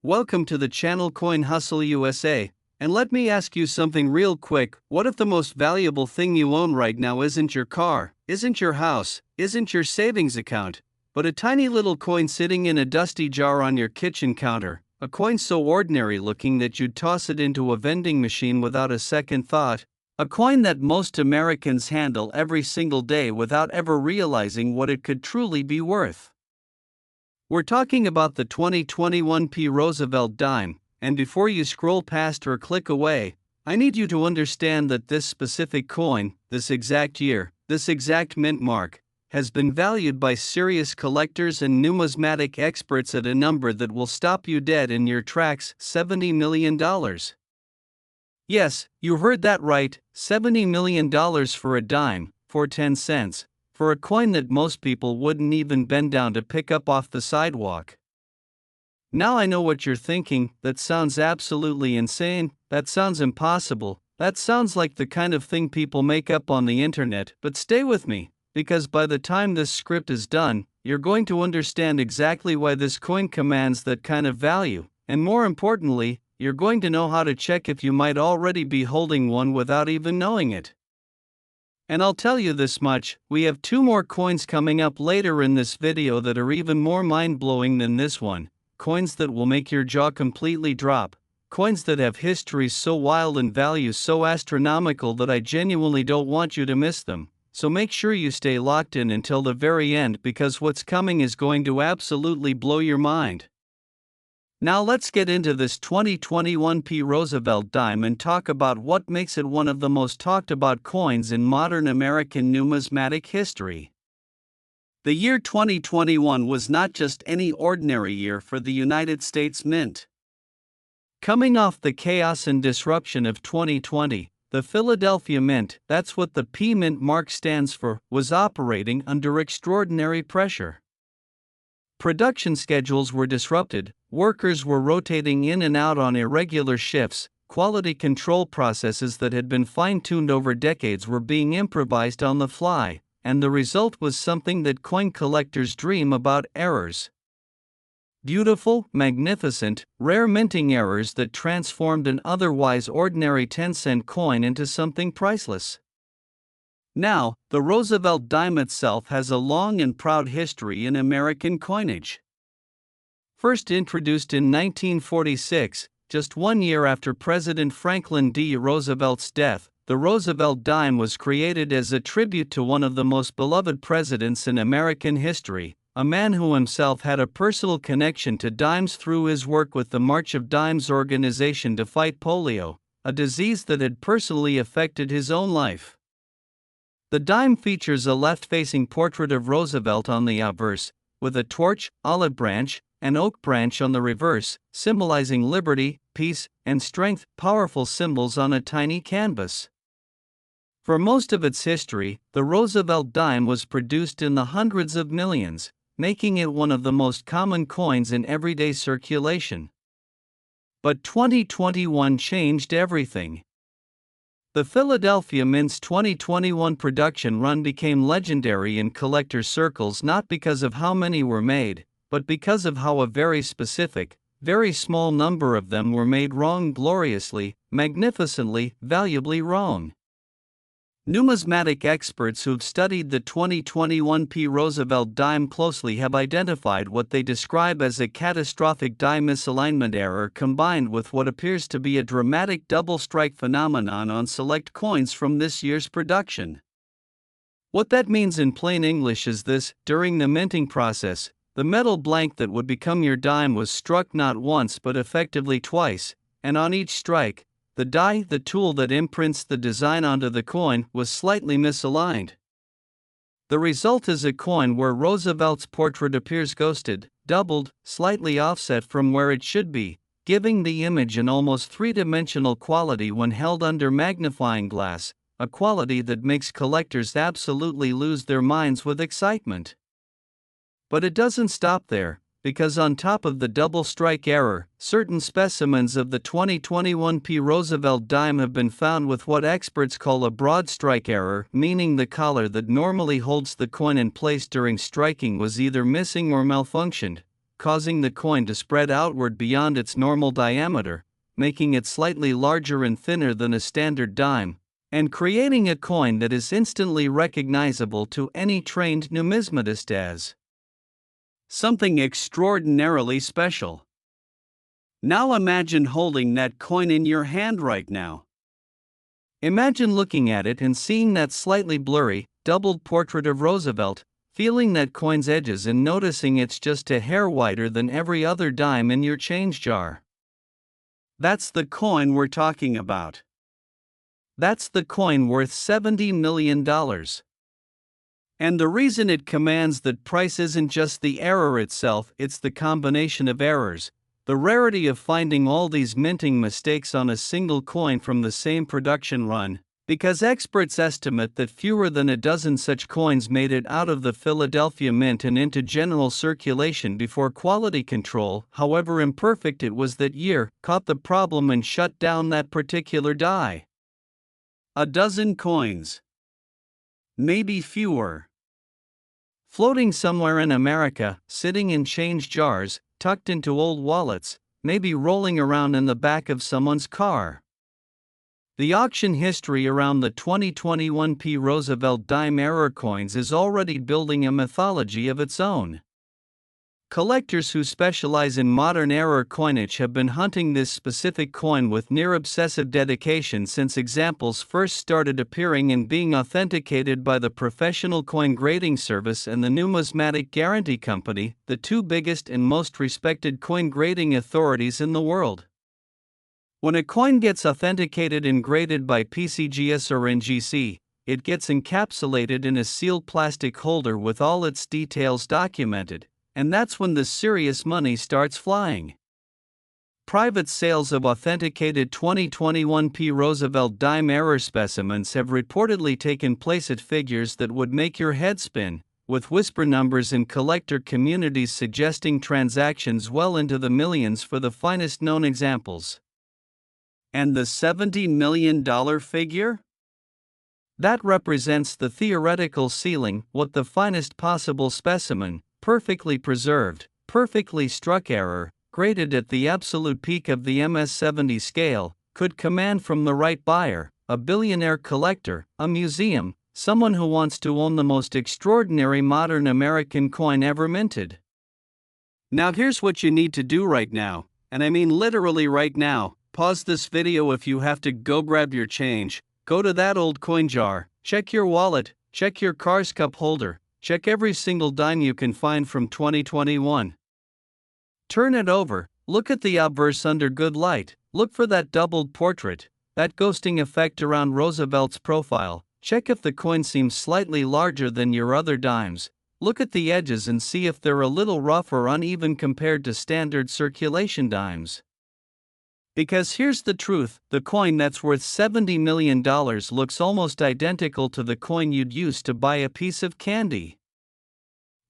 Welcome to the channel Coin Hustle USA, and let me ask you something real quick. What if the most valuable thing you own right now isn't your car, isn't your house, isn't your savings account, but a tiny little coin sitting in a dusty jar on your kitchen counter, a coin so ordinary looking that you'd toss it into a vending machine without a second thought, a coin that most Americans handle every single day without ever realizing what it could truly be worth? We're talking about the 2021 Roosevelt Dime, and before you scroll past or click away, I need you to understand that this specific coin, this exact year, this exact mint mark, has been valued by serious collectors and numismatic experts at a number that will stop you dead in your tracks: $70 million. Yes, you heard that right, $70 million for a dime, for 10 cents. For a coin that most people wouldn't even bend down to pick up off the sidewalk. Now I know what you're thinking. That sounds absolutely insane, that sounds impossible, that sounds like the kind of thing people make up on the internet. But stay with me, because by the time this script is done, you're going to understand exactly why this coin commands that kind of value, and more importantly, you're going to know how to check if you might already be holding one without even knowing it. And I'll tell you this much, we have two more coins coming up later in this video that are even more mind-blowing than this one, coins that will make your jaw completely drop, coins that have histories so wild and values so astronomical that I genuinely don't want you to miss them. So make sure you stay locked in until the very end, because what's coming is going to absolutely blow your mind. Now let's get into this 2021 Roosevelt Dime and talk about what makes it one of the most talked about coins in modern American numismatic history. The year 2021 was not just any ordinary year for the United States Mint. Coming off the chaos and disruption of 2020, the Philadelphia Mint, that's what the P Mint mark stands for, was operating under extraordinary pressure. Production schedules were disrupted, workers were rotating in and out on irregular shifts, quality control processes that had been fine-tuned over decades were being improvised on the fly, and the result was something that coin collectors dream about: errors. Beautiful, magnificent, rare minting errors that transformed an otherwise ordinary 10-cent coin into something priceless. Now, the Roosevelt Dime itself has a long and proud history in American coinage. First introduced in 1946, just 1 year after President Franklin D. Roosevelt's death, the Roosevelt Dime was created as a tribute to one of the most beloved presidents in American history, a man who himself had a personal connection to dimes through his work with the March of Dimes organization to fight polio, a disease that had personally affected his own life. The dime features a left-facing portrait of Roosevelt on the obverse, with a torch, olive branch, and oak branch on the reverse, symbolizing liberty, peace, and strength, powerful symbols on a tiny canvas. For most of its history, the Roosevelt dime was produced in the hundreds of millions, making it one of the most common coins in everyday circulation. But 2021 changed everything. The Philadelphia Mint's 2021 production run became legendary in collector circles not because of how many were made, but because of how a very specific, very small number of them were made wrong, gloriously, magnificently, valuably wrong. Numismatic experts who've studied the 2021 Roosevelt Dime closely have identified what they describe as a catastrophic die misalignment error combined with what appears to be a dramatic double strike phenomenon on select coins from this year's production. What that means in plain English is this: during the minting process, the metal blank that would become your dime was struck not once but effectively twice, and on each strike, the die, the tool that imprints the design onto the coin, was slightly misaligned. The result is a coin where Roosevelt's portrait appears ghosted, doubled, slightly offset from where it should be, giving the image an almost three-dimensional quality when held under magnifying glass, a quality that makes collectors absolutely lose their minds with excitement. But it doesn't stop there, because on top of the double strike error, certain specimens of the 2021 Roosevelt Dime have been found with what experts call a broad strike error, meaning the collar that normally holds the coin in place during striking was either missing or malfunctioned, causing the coin to spread outward beyond its normal diameter, making it slightly larger and thinner than a standard dime, and creating a coin that is instantly recognizable to any trained numismatist as something extraordinarily special. Now imagine holding that coin in your hand right now. Imagine looking at it and seeing that slightly blurry, doubled portrait of Roosevelt, feeling that coin's edges and noticing it's just a hair whiter than every other dime in your change jar. That's the coin we're talking about. That's the coin worth $70 million. And the reason it commands that price isn't just the error itself, it's the combination of errors, the rarity of finding all these minting mistakes on a single coin from the same production run, because experts estimate that fewer than a dozen such coins made it out of the Philadelphia Mint and into general circulation before quality control, however imperfect it was that year, caught the problem and shut down that particular die. A dozen coins. Maybe fewer. Floating somewhere in America, sitting in change jars, tucked into old wallets, maybe rolling around in the back of someone's car. The auction history around the 2021 P. Roosevelt dime error coins is already building a mythology of its own. Collectors who specialize in modern error coinage have been hunting this specific coin with near-obsessive dedication since examples first started appearing and being authenticated by the Professional Coin Grading Service and the Numismatic Guarantee Company, the two biggest and most respected coin grading authorities in the world. When a coin gets authenticated and graded by PCGS or NGC, it gets encapsulated in a sealed plastic holder with all its details documented. And that's when the serious money starts flying. Private sales of authenticated 2021 P. Roosevelt dime error specimens have reportedly taken place at figures that would make your head spin, with whisper numbers in collector communities suggesting transactions well into the millions for the finest known examples. And the $70 million figure? That represents the theoretical ceiling, what the finest possible specimen, perfectly preserved, perfectly struck error, graded at the absolute peak of the MS-70 scale, could command from the right buyer, a billionaire collector, a museum, someone who wants to own the most extraordinary modern American coin ever minted. Now here's what you need to do right now, and I mean literally right now. Pause this video if you have to go grab your change, go to that old coin jar, check your wallet, check your car's cup holder, check every single dime you can find from 2021. Turn it over, look at the obverse under good light, look for that doubled portrait, that ghosting effect around Roosevelt's profile, check if the coin seems slightly larger than your other dimes, look at the edges and see if they're a little rough or uneven compared to standard circulation dimes. Because here's the truth, the coin that's worth $70 million looks almost identical to the coin you'd use to buy a piece of candy.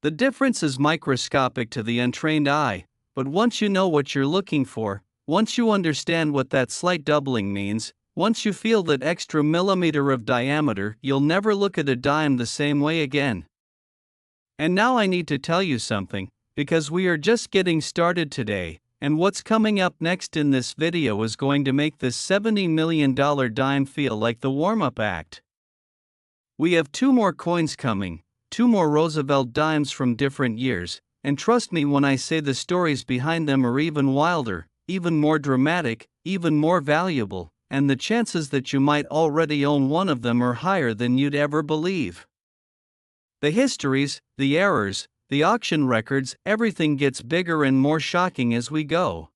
The difference is microscopic to the untrained eye, but once you know what you're looking for, once you understand what that slight doubling means, once you feel that extra millimeter of diameter, you'll never look at a dime the same way again. And now I need to tell you something, because we are just getting started today. And what's coming up next in this video is going to make this $70 million dime feel like the warm-up act. We have two more coins coming, two more Roosevelt dimes from different years, and trust me when I say the stories behind them are even wilder, even more dramatic, even more valuable, and the chances that you might already own one of them are higher than you'd ever believe. The histories, the errors, the auction records, everything gets bigger and more shocking as we go.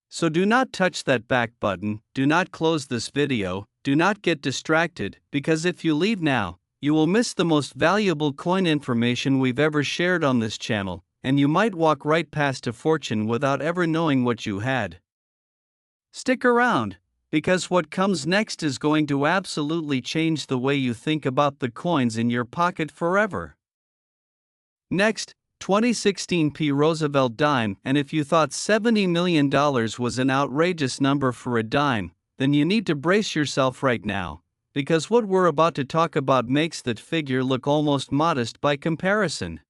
So do not touch that back button, do not close this video, do not get distracted, because if you leave now, you will miss the most valuable coin information we've ever shared on this channel, and you might walk right past a fortune without ever knowing what you had. Stick around, because what comes next is going to absolutely change the way you think about the coins in your pocket forever. Next, 2016 P. Roosevelt dime, and if you thought $70 million was an outrageous number for a dime, then you need to brace yourself right now, because what we're about to talk about makes that figure look almost modest by comparison.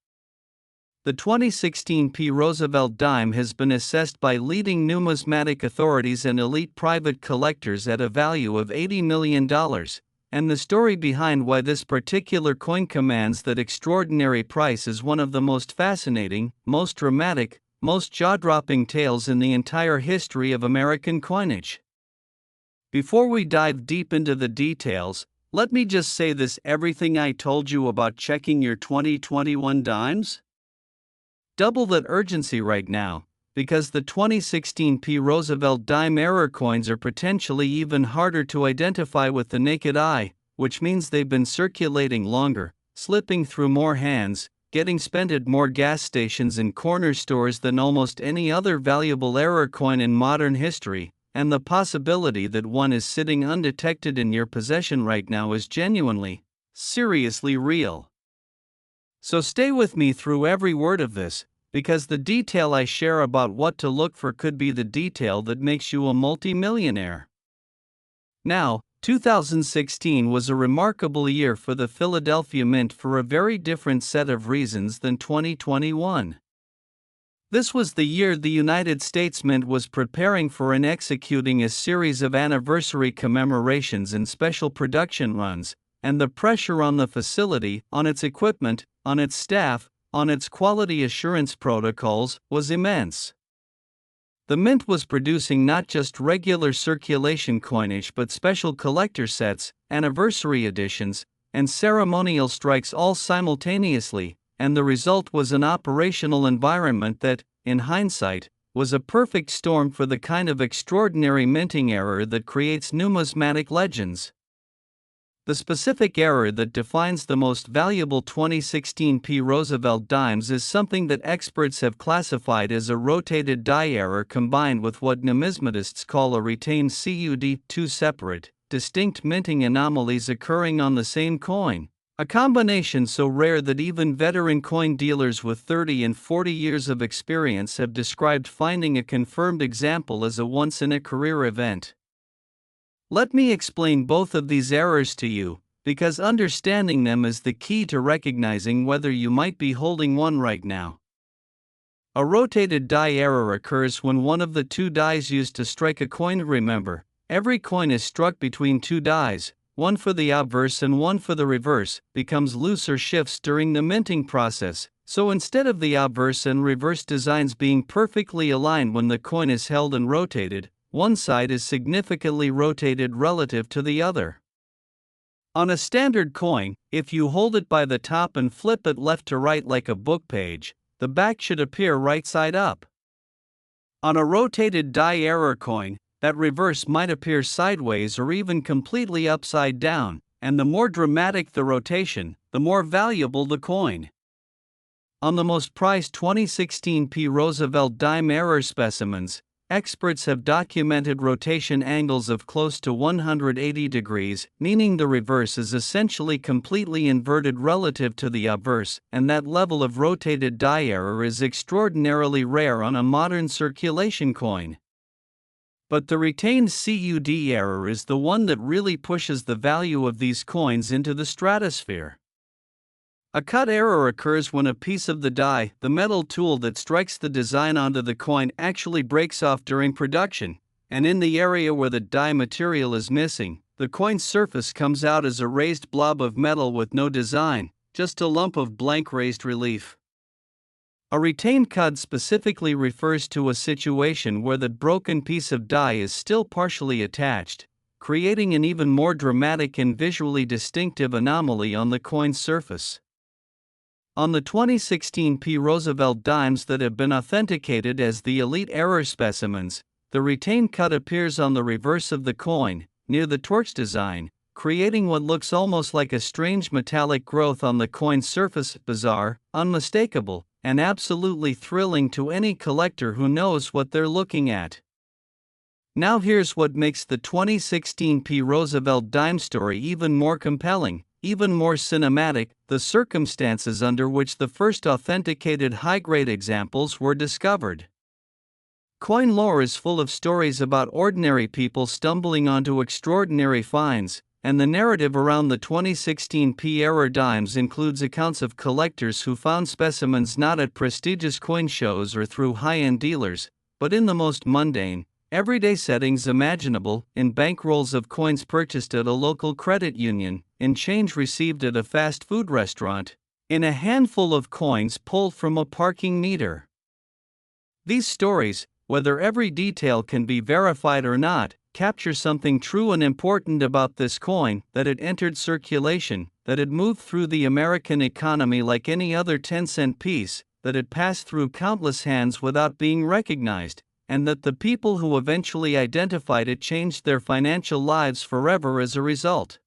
The 2016 P. Roosevelt dime has been assessed by leading numismatic authorities and elite private collectors at a value of $80 million, and the story behind why this particular coin commands that extraordinary price is one of the most fascinating, most dramatic, most jaw-dropping tales in the entire history of American coinage. Before we dive deep into the details, let me just say this: everything I told you about checking your 2021 dimes? Double that urgency right now, because the 2016 P. Roosevelt dime error coins are potentially even harder to identify with the naked eye, which means they've been circulating longer, slipping through more hands, getting spent at more gas stations and corner stores than almost any other valuable error coin in modern history, and the possibility that one is sitting undetected in your possession right now is genuinely, seriously real. So stay with me through every word of this, because the detail I share about what to look for could be the detail that makes you a multi-millionaire. Now, 2016 was a remarkable year for the Philadelphia Mint for a very different set of reasons than 2021. This was the year the United States Mint was preparing for and executing a series of anniversary commemorations and special production runs, and the pressure on the facility, on its equipment, on its staff, on its quality assurance protocols, was immense. The Mint was producing not just regular circulation coinage but special collector sets, anniversary editions, and ceremonial strikes all simultaneously, and the result was an operational environment that, in hindsight, was a perfect storm for the kind of extraordinary minting error that creates numismatic legends. The specific error that defines the most valuable 2016 P. Roosevelt dimes is something that experts have classified as a rotated die error combined with what numismatists call a retained CUD, two separate, distinct minting anomalies occurring on the same coin, a combination so rare that even veteran coin dealers with 30 and 40 years of experience have described finding a confirmed example as a once-in-a-career event. Let me explain both of these errors to you, because understanding them is the key to recognizing whether you might be holding one right now. A rotated die error occurs when one of the two dies used to strike a coin. Remember, every coin is struck between two dies, one for the obverse and one for the reverse, becomes loose or shifts during the minting process, so instead of the obverse and reverse designs being perfectly aligned when the coin is held and rotated, one side is significantly rotated relative to the other. On a standard coin, if you hold it by the top and flip it left to right like a book page, the back should appear right side up. On a rotated die error coin, that reverse might appear sideways or even completely upside down, and the more dramatic the rotation, the more valuable the coin. On the most prized 2016 P. Roosevelt dime error specimens, experts have documented rotation angles of close to 180 degrees, meaning the reverse is essentially completely inverted relative to the obverse, and that level of rotated die error is extraordinarily rare on a modern circulation coin. But the retained CUD error is the one that really pushes the value of these coins into the stratosphere. A cut error occurs when a piece of the die, the metal tool that strikes the design onto the coin, actually breaks off during production, and in the area where the die material is missing, the coin's surface comes out as a raised blob of metal with no design, just a lump of blank raised relief. A retained cut specifically refers to a situation where the broken piece of die is still partially attached, creating an even more dramatic and visually distinctive anomaly on the coin's surface. On the 2016 P. Roosevelt dimes that have been authenticated as the elite error specimens, the retained cut appears on the reverse of the coin, near the torch design, creating what looks almost like a strange metallic growth on the coin's surface. Bizarre, unmistakable, and absolutely thrilling to any collector who knows what they're looking at. Now here's what makes the 2016 P. Roosevelt dime story even more compelling, even more cinematic: the circumstances under which the first authenticated high-grade examples were discovered. Coin lore is full of stories about ordinary people stumbling onto extraordinary finds, and the narrative around the 2016 P-era dimes includes accounts of collectors who found specimens not at prestigious coin shows or through high-end dealers, but in the most mundane, everyday settings imaginable, in bankrolls of coins purchased at a local credit union, in change received at a fast food restaurant, in a handful of coins pulled from a parking meter. These stories, whether every detail can be verified or not, capture something true and important about this coin: that it entered circulation, that it moved through the American economy like any other 10-cent piece, that it passed through countless hands without being recognized, and that the people who eventually identified it changed their financial lives forever as a result.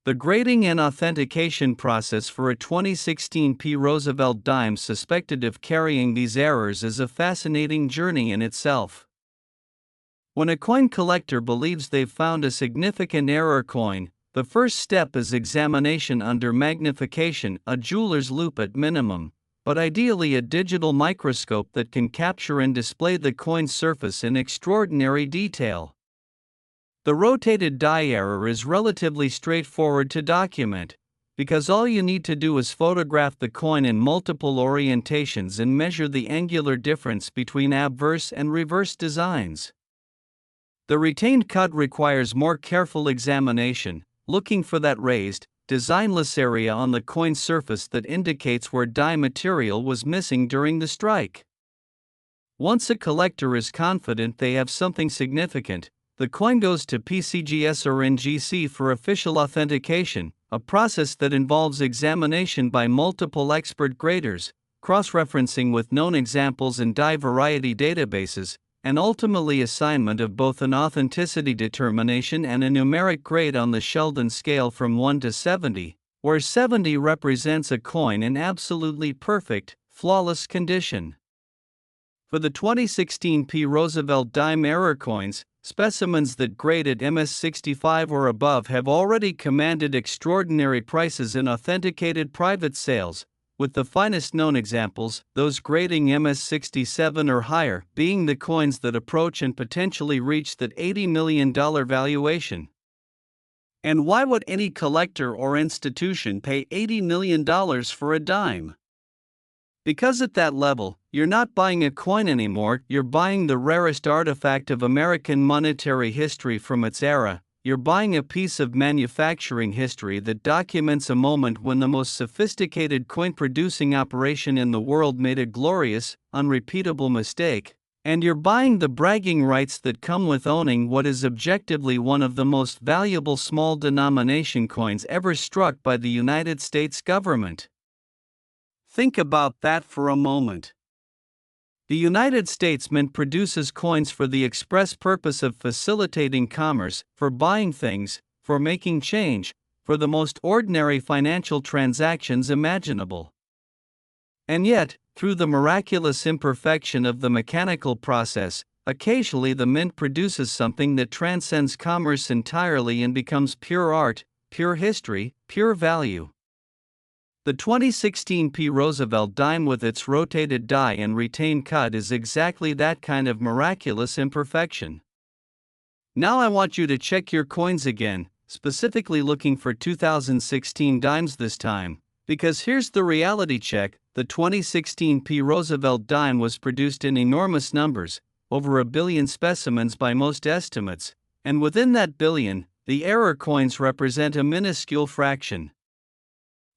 The grading and authentication process for a 2016 P. Roosevelt dime suspected of carrying these errors is a fascinating journey in itself. When a coin collector believes they've found a significant error coin, the first step is examination under magnification, a jeweler's loupe at minimum, but ideally a digital microscope that can capture and display the coin's surface in extraordinary detail. The rotated die error is relatively straightforward to document, because all you need to do is photograph the coin in multiple orientations and measure the angular difference between obverse and reverse designs. The retained cut requires more careful examination, looking for that raised, designless area on the coin's surface that indicates where die material was missing during the strike. Once a collector is confident they have something significant, the coin goes to PCGS or NGC for official authentication, a process that involves examination by multiple expert graders, cross-referencing with known examples in die variety databases, and ultimately assignment of both an authenticity determination and a numeric grade on the Sheldon scale from 1 to 70, where 70 represents a coin in absolutely perfect, flawless condition. For the 2016 P. Roosevelt dime error coins, specimens that grade at MS65 or above have already commanded extraordinary prices in authenticated private sales, with the finest known examples, those grading MS67 or higher, being the coins that approach and potentially reach that $80 million valuation. And why would any collector or institution pay $80 million for a dime? Because at that level, you're not buying a coin anymore, you're buying the rarest artifact of American monetary history from its era. You're buying a piece of manufacturing history that documents a moment when the most sophisticated coin-producing operation in the world made a glorious, unrepeatable mistake, and you're buying the bragging rights that come with owning what is objectively one of the most valuable small-denomination coins ever struck by the United States government. Think about that for a moment. The United States Mint produces coins for the express purpose of facilitating commerce, for buying things, for making change, for the most ordinary financial transactions imaginable. And yet, through the miraculous imperfection of the mechanical process, occasionally the mint produces something that transcends commerce entirely and becomes pure art, pure history, pure value. The 2016 P. Roosevelt dime with its rotated die and retained cut is exactly that kind of miraculous imperfection. Now I want you to check your coins again, specifically looking for 2016 dimes this time, because here's the reality check: the 2016 P. Roosevelt dime was produced in enormous numbers, over 1 billion specimens by most estimates, and within that billion, the error coins represent a minuscule fraction.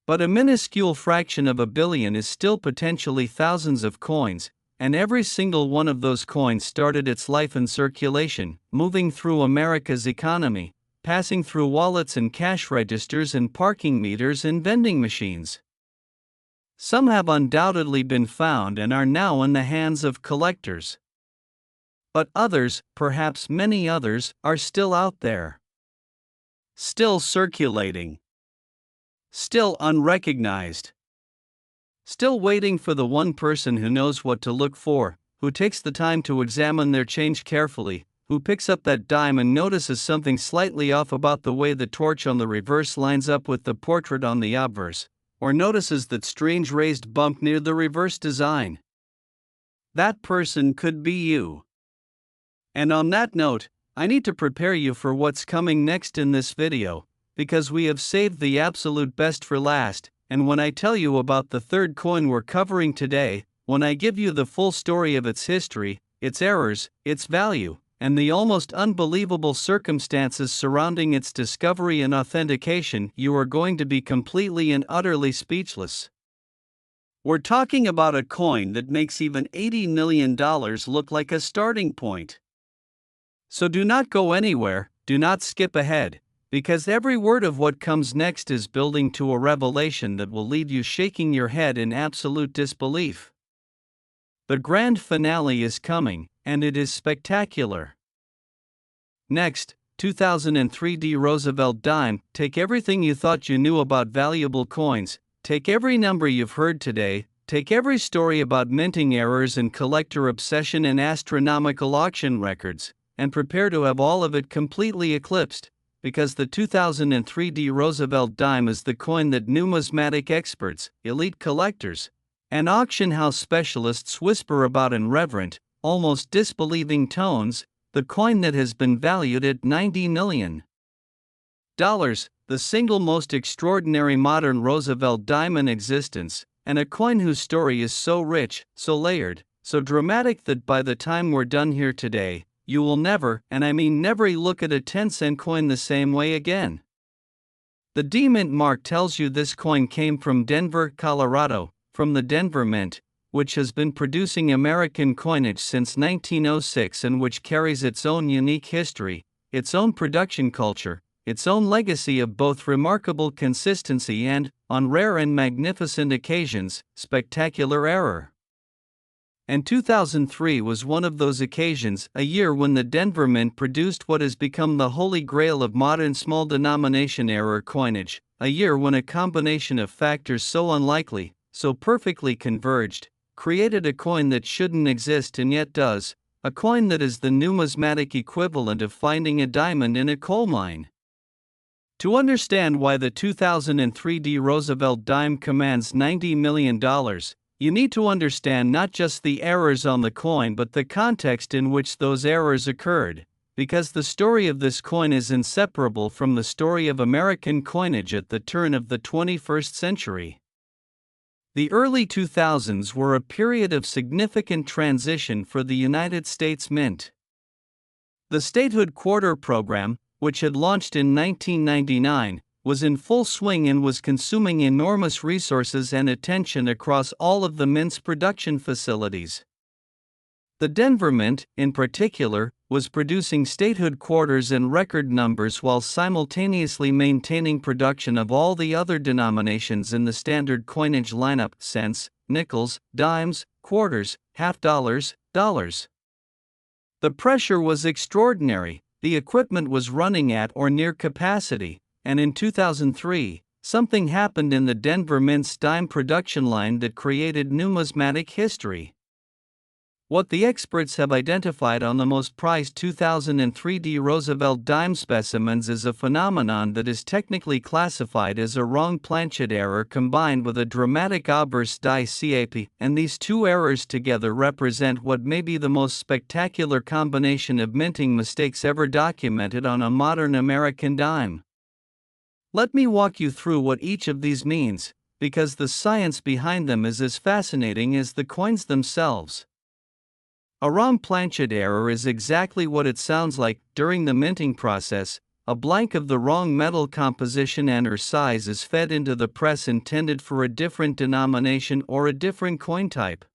But a minuscule fraction of 1 billion is still potentially thousands of coins, and every single one of those coins started its life in circulation, moving through America's economy, passing through wallets and cash registers and parking meters and vending machines. Some have undoubtedly been found and are now in the hands of collectors. But others, perhaps many others, are still out there. Still circulating. Still unrecognized. Still waiting for the one person who knows what to look for, who takes the time to examine their change carefully, who picks up that dime and notices something slightly off about the way the torch on the reverse lines up with the portrait on the obverse, or notices that strange raised bump near the reverse design. That person could be you. And on that note, I need to prepare you for what's coming next in this video, because we have saved the absolute best for last, and when I tell you about the third coin we're covering today, when I give you the full story of its history, its errors, its value, and the almost unbelievable circumstances surrounding its discovery and authentication, you are going to be completely and utterly speechless. We're talking about a coin that makes even $80 million look like a starting point. So do not go anywhere, do not skip ahead, because every word of what comes next is building to a revelation that will leave you shaking your head in absolute disbelief. The grand finale is coming, and it is spectacular. Next, 2003 Roosevelt Dime. Take everything you thought you knew about valuable coins, take every number you've heard today, take every story about minting errors and collector obsession and astronomical auction records, and prepare to have all of it completely eclipsed, because the 2003 Roosevelt Dime is the coin that numismatic experts, elite collectors, and auction house specialists whisper about in reverent, almost disbelieving tones, the coin that has been valued at $90 million. The single most extraordinary modern Roosevelt dime in existence, and a coin whose story is so rich, so layered, so dramatic that by the time we're done here today, you will never, and I mean never, look at a 10-cent coin the same way again. The D Mint mark tells you this coin came from Denver, Colorado, from the Denver Mint, which has been producing American coinage since 1906 and which carries its own unique history, its own production culture, its own legacy of both remarkable consistency and, on rare and magnificent occasions, spectacular error. And 2003 was one of those occasions, a year when the Denver Mint produced what has become the holy grail of modern small denomination error coinage, a year when a combination of factors so unlikely, so perfectly converged, created a coin that shouldn't exist and yet does, a coin that is the numismatic equivalent of finding a diamond in a coal mine. To understand why the 2003 Roosevelt dime commands $90 million, you need to understand not just the errors on the coin but the context in which those errors occurred, because the story of this coin is inseparable from the story of American coinage at the turn of the 21st century. The early 2000s were a period of significant transition for the United States Mint. The statehood quarter program, which had launched in 1999, was in full swing and was consuming enormous resources and attention across all of the Mint's production facilities. The Denver Mint, in particular, was producing statehood quarters in record numbers while simultaneously maintaining production of all the other denominations in the standard coinage lineup: cents, nickels, dimes, quarters, half dollars, dollars. The pressure was extraordinary, the equipment was running at or near capacity, and in 2003, something happened in the Denver Mint's dime production line that created numismatic history. What the experts have identified on the most prized 2003 Roosevelt dime specimens is a phenomenon that is technically classified as a wrong planchet error combined with a dramatic obverse die cap, and these two errors together represent what may be the most spectacular combination of minting mistakes ever documented on a modern American dime. Let me walk you through what each of these means, because the science behind them is as fascinating as the coins themselves. A wrong planchet error is exactly what it sounds like. During the minting process, a blank of the wrong metal composition and/or size is fed into the press intended for a different denomination or a different coin type.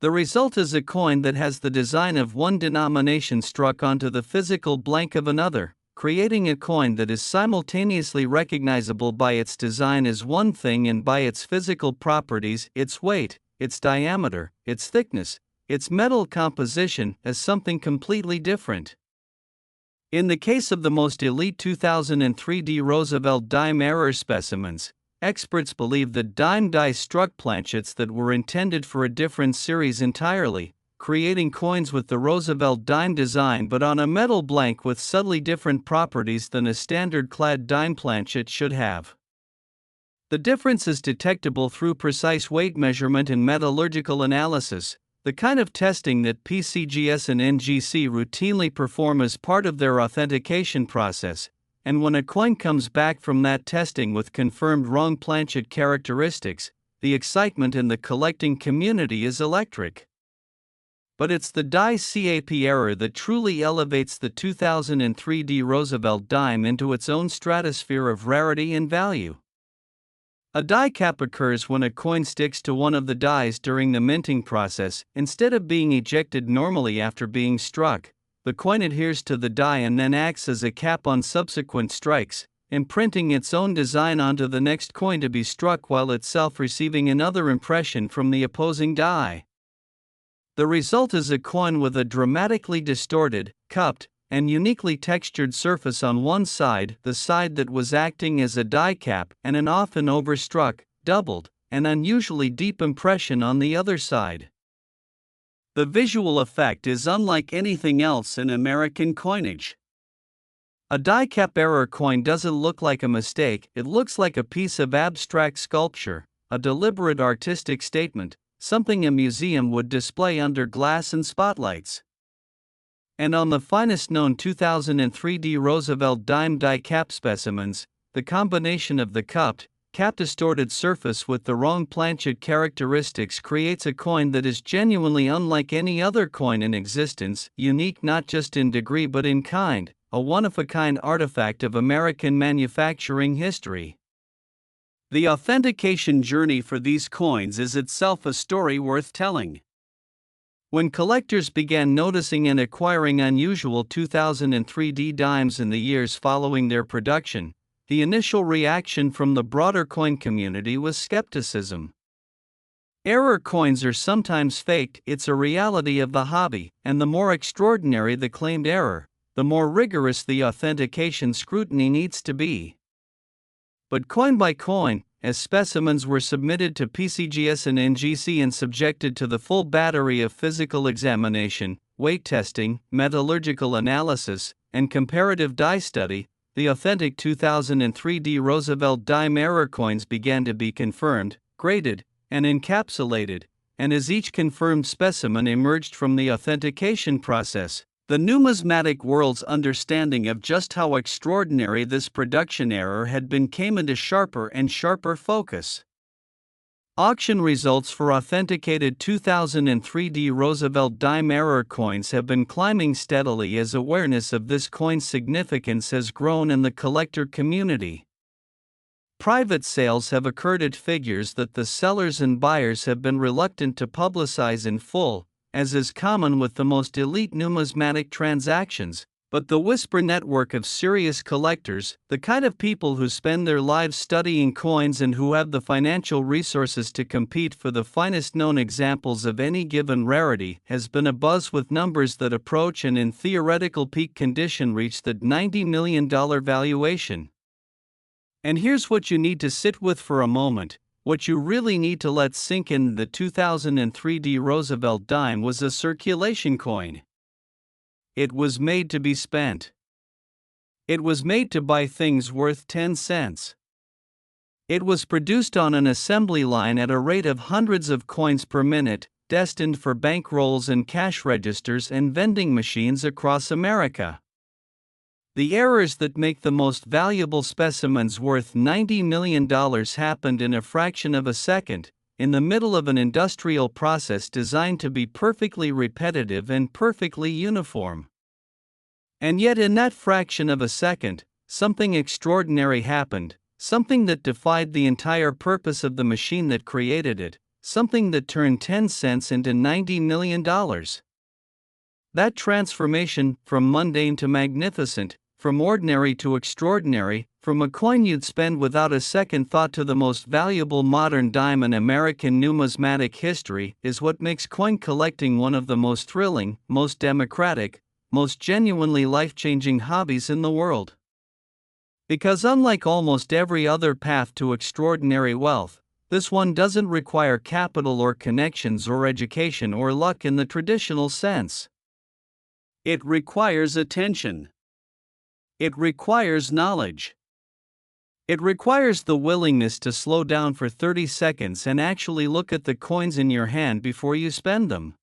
The result is a coin that has the design of one denomination struck onto the physical blank of another, creating a coin that is simultaneously recognizable by its design as one thing and by its physical properties, its weight, its diameter, its thickness, its metal composition, as something completely different. In the case of the most elite 2003 Roosevelt dime error specimens, experts believe that dime die struck planchets that were intended for a different series entirely, creating coins with the Roosevelt dime design but on a metal blank with subtly different properties than a standard clad dime planchet should have. The difference is detectable through precise weight measurement and metallurgical analysis, the kind of testing that PCGS and NGC routinely perform as part of their authentication process, and when a coin comes back from that testing with confirmed wrong planchet characteristics, the excitement in the collecting community is electric. But it's the die cap error that truly elevates the 2003 Roosevelt dime into its own stratosphere of rarity and value. A die cap occurs when a coin sticks to one of the dies during the minting process. Instead of being ejected normally after being struck, the coin adheres to the die and then acts as a cap on subsequent strikes, imprinting its own design onto the next coin to be struck while itself receiving another impression from the opposing die. The result is a coin with a dramatically distorted, cupped, and uniquely textured surface on one side, the side that was acting as a die cap, and an often overstruck, doubled, and unusually deep impression on the other side. The visual effect is unlike anything else in American coinage. A die cap error coin doesn't look like a mistake, it looks like a piece of abstract sculpture, a deliberate artistic statement, something a museum would display under glass and spotlights. And on the finest known 2003 Roosevelt dime die cap specimens, the combination of the cupped, cap-distorted surface with the wrong planchet characteristics creates a coin that is genuinely unlike any other coin in existence, unique not just in degree but in kind, a one-of-a-kind artifact of American manufacturing history. The authentication journey for these coins is itself a story worth telling. When collectors began noticing and acquiring unusual 2003 dimes in the years following their production, the initial reaction from the broader coin community was skepticism. Error coins are sometimes faked, it's a reality of the hobby, and the more extraordinary the claimed error, the more rigorous the authentication scrutiny needs to be. But coin by coin, as specimens were submitted to PCGS and NGC and subjected to the full battery of physical examination, weight testing, metallurgical analysis, and comparative die study, the authentic 2003 Roosevelt dime error coins began to be confirmed, graded, and encapsulated, and as each confirmed specimen emerged from the authentication process, the numismatic world's understanding of just how extraordinary this production error had been came into sharper and sharper focus. Auction results for authenticated 2003 Roosevelt dime error coins have been climbing steadily as awareness of this coin's significance has grown in the collector community. Private sales have occurred at figures that the sellers and buyers have been reluctant to publicize in full, as is common with the most elite numismatic transactions, but the whisper network of serious collectors, the kind of people who spend their lives studying coins and who have the financial resources to compete for the finest known examples of any given rarity, has been abuzz with numbers that approach and in theoretical peak condition reach the $90 million valuation. And here's what you need to sit with for a moment. What you really need to let sink in: the 2003 Roosevelt dime was a circulation coin. It was made to be spent. It was made to buy things worth 10 cents. It was produced on an assembly line at a rate of hundreds of coins per minute, destined for bankrolls and cash registers and vending machines across America. The errors that make the most valuable specimens worth $90 million happened in a fraction of a second, in the middle of an industrial process designed to be perfectly repetitive and perfectly uniform. And yet, in that fraction of a second, something extraordinary happened, something that defied the entire purpose of the machine that created it, something that turned 10 cents into $90 million. That transformation, from mundane to magnificent, from ordinary to extraordinary, from a coin you'd spend without a second thought to the most valuable modern dime in American numismatic history, is what makes coin collecting one of the most thrilling, most democratic, most genuinely life-changing hobbies in the world. Because unlike almost every other path to extraordinary wealth, this one doesn't require capital or connections or education or luck in the traditional sense. It requires attention. It requires knowledge. It requires the willingness to slow down for 30 seconds and actually look at the coins in your hand before you spend them.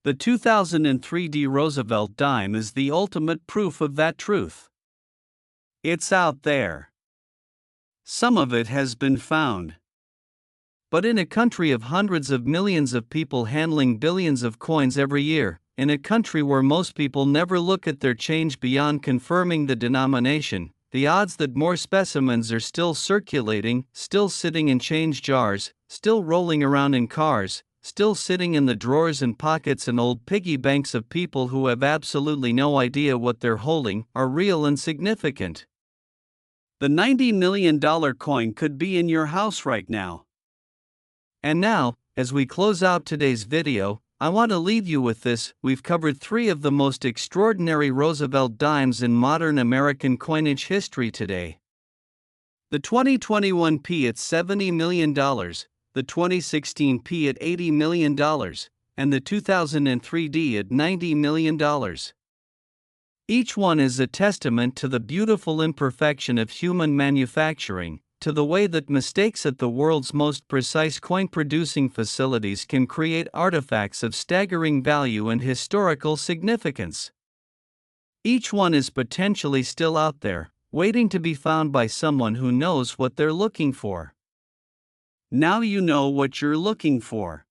The 2003 Roosevelt dime is the ultimate proof of that truth. It's out there. Some of it has been found. But in a country of hundreds of millions of people handling billions of coins every year, in a country where most people never look at their change beyond confirming the denomination, the odds that more specimens are still circulating, still sitting in change jars, still rolling around in cars, still sitting in the drawers and pockets and old piggy banks of people who have absolutely no idea what they're holding, are real and significant. The $90 million coin could be in your house right now. And now, as we close out today's video, I want to leave you with this. We've covered 3 of the most extraordinary Roosevelt dimes in modern American coinage history today. The 2021 P at $70 million, the 2016 P at $80 million, and the 2003 D at $90 million. Each one is a testament to the beautiful imperfection of human manufacturing, to the way that mistakes at the world's most precise coin-producing facilities can create artifacts of staggering value and historical significance. Each one is potentially still out there, waiting to be found by someone who knows what they're looking for. Now you know what you're looking for.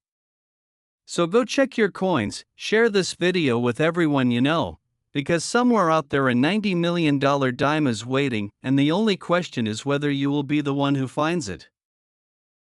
So go check your coins, share this video with everyone you know, because somewhere out there a $90 million dime is waiting, and the only question is whether you will be the one who finds it.